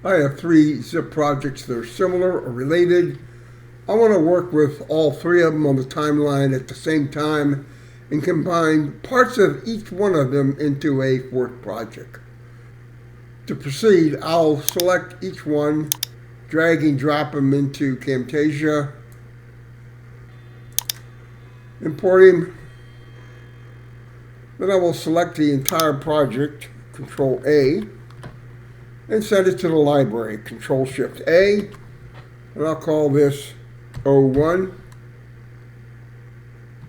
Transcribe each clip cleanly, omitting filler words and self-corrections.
I have 3 zip projects that are similar or related. I want to work with all 3 of them on the timeline at the same time and combine parts of each one of them into a 4th project. To proceed, I'll select each one, drag and drop them into Camtasia, import him. Then I will select the entire project, Control A, and send it to the library, Control Shift A, and I'll call this O1,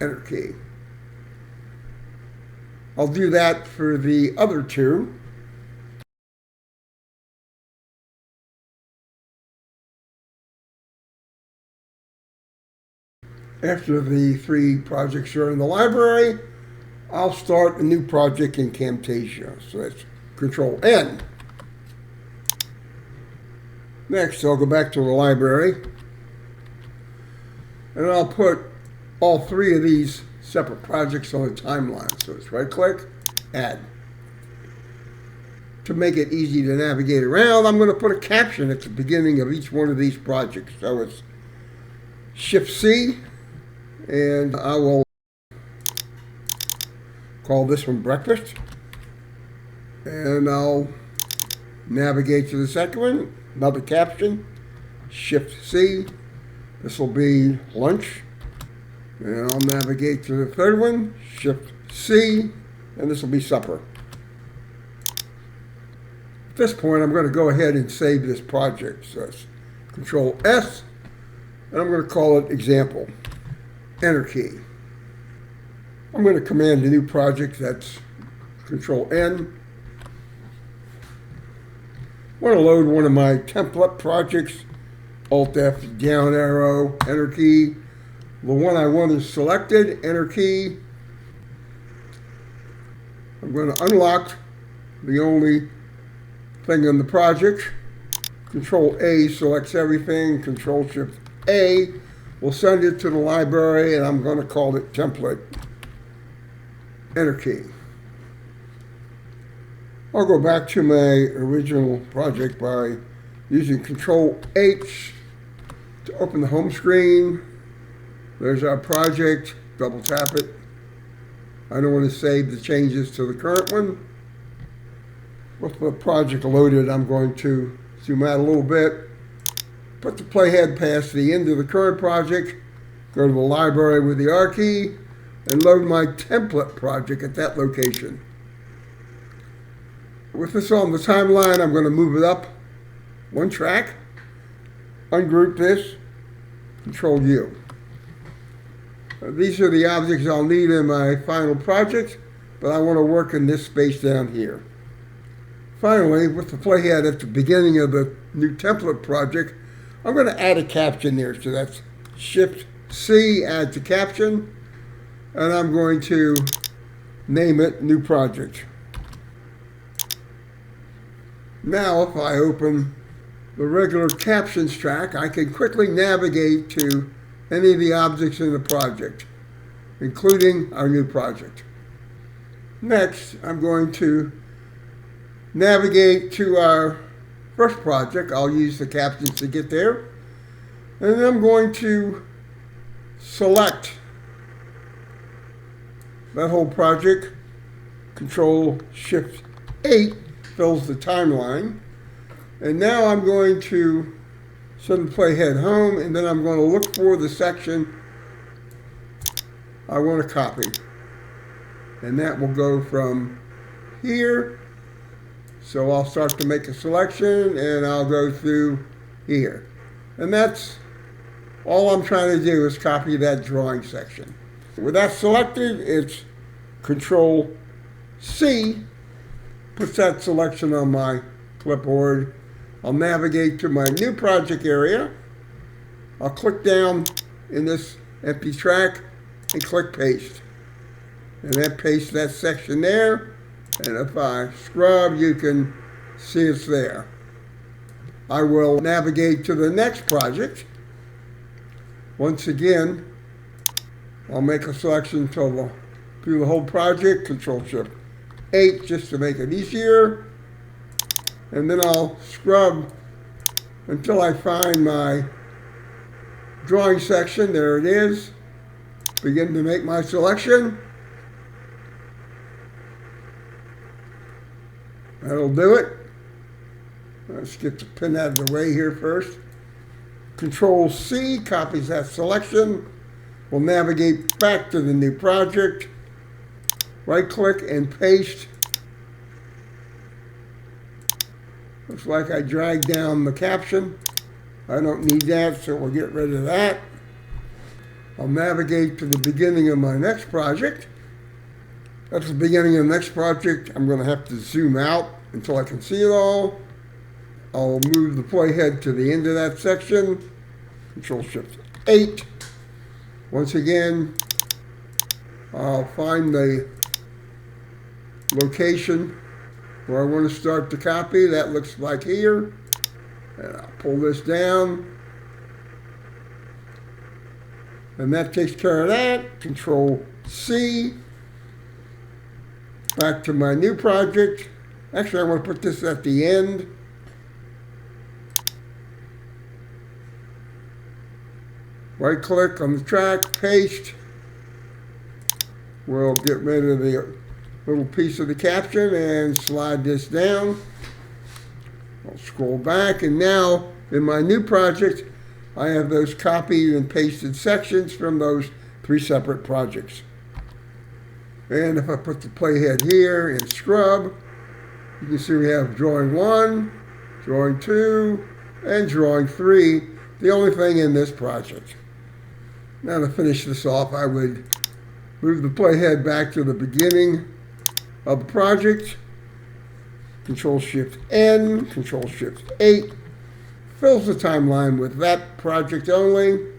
Enter key. I'll do that for the other 2. After the 3 projects are in the library, I'll start a new project in Camtasia. So that's Control N. Next, I'll go back to the library, and I'll put all 3 of these separate projects on the timeline. So it's right-click, Add. To make it easy to navigate around, I'm going to put a caption at the beginning of each one of these projects. So it's Shift-C, and I will call this one Breakfast. And I'll navigate to the second one, another caption, Shift-C. This will be Lunch. And I'll navigate to the third one, Shift-C, and this will be Supper. At this point, I'm going to go ahead and save this project. So it's Control S, and I'm going to call it Example. Enter key. I'm going to command a new project, that's Control N. I want to load one of my template projects, Alt F, down arrow, Enter key. The one I want is selected, Enter key. I'm going to unlock the only thing in the project. Control A selects everything, Control Shift A will send it to the library, and I'm going to call it Template. Enter key. I'll go back to my original project by using Control H to open the home screen. There's our project, double tap it. I don't want to save the changes to the current one. With the project loaded, I'm going to zoom out a little bit, put the playhead past the end of the current project, go to the library with the R key, and load my template project at that location. With this on the timeline, I'm going to move it up 1 track, ungroup this, Control U. These are the objects I'll need in my final project, but I want to work in this space down here. Finally, with the playhead at the beginning of the new template project, I'm going to add a caption there. So that's Shift-C, add to caption, and I'm going to name it New Project. Now, if I open the regular captions track, I can quickly navigate to any of the objects in the project, including our new project. Next, I'm going to navigate to our first project. I'll use the captions to get there. And then I'm going to select that whole project. Control Shift 8 fills the timeline. And now I'm going to send the playhead home, and then I'm going to look for the section I want to copy. And that will go from here. So I'll start to make a selection, and I'll go through here. And that's all I'm trying to do, is copy that drawing section. With that selected, it's Control C, puts that selection on my clipboard. I'll navigate to my new project area. I'll click down in this empty track and click paste. And that pastes that section there. And if I scrub, you can see it's there. I will navigate to the next project. Once again, I'll make a selection through the whole project, Control Shift 8 just to make it easier. And then I'll scrub until I find my drawing section. There it is. Begin to make my selection. That'll do it. Let's get the pin out of the way here first. Control C copies that selection. We'll navigate back to the new project. Right click and paste. Looks like I dragged down the caption. I don't need that, so we'll get rid of that. I'll navigate to the beginning of my next project. That's the beginning of the next project. I'm going to have to zoom out until I can see it all. I'll move the playhead to the end of that section. Control-Shift-8. Once again, I'll find the location where I want to start the copy. That looks like here. And I'll pull this down. And that takes care of that. Control-C. Back to my new project. Actually, I want to put this at the end. Right click on the track, paste. We'll get rid of the little piece of the caption and slide this down. I'll scroll back, and now in my new project, I have those copied and pasted sections from those 3 separate projects. And if I put the playhead here and scrub, you can see we have drawing 1, drawing 2, and drawing 3, the only thing in this project. Now to finish this off, I would move the playhead back to the beginning of the project. Control-Shift-N, Control-Shift-8, fills the timeline with that project only.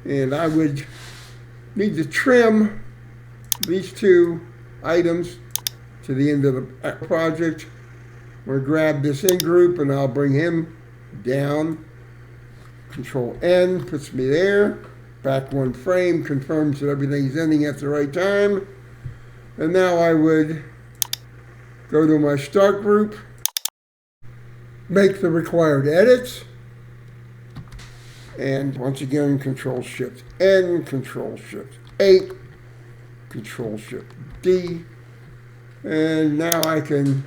And I would need to trim these 2 items to the end of the project. I'm going to grab this in group and I'll bring him down. Control-N puts me there. Back 1 frame confirms that everything's ending at the right time. And now I would go to my start group, make the required edits, and once again Control-Shift-N, Control-Shift-8, Control-Shift-D, and now I can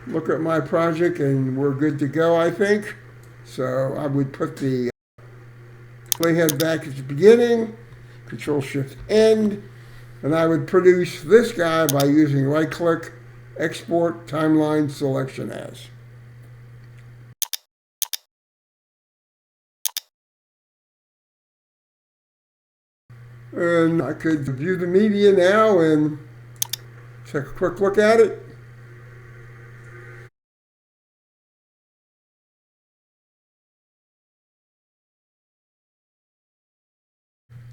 look at my project and we're good to go, I think. So I would put the playhead back at the beginning, Control-Shift-N, and I would produce this guy by using right-click, Export Timeline Selection As. And I could view the media now and take a quick look at it.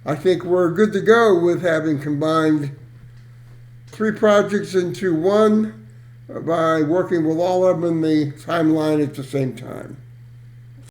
I think we're good to go with having combined 3 projects into one by working with all of them in the timeline at the same time.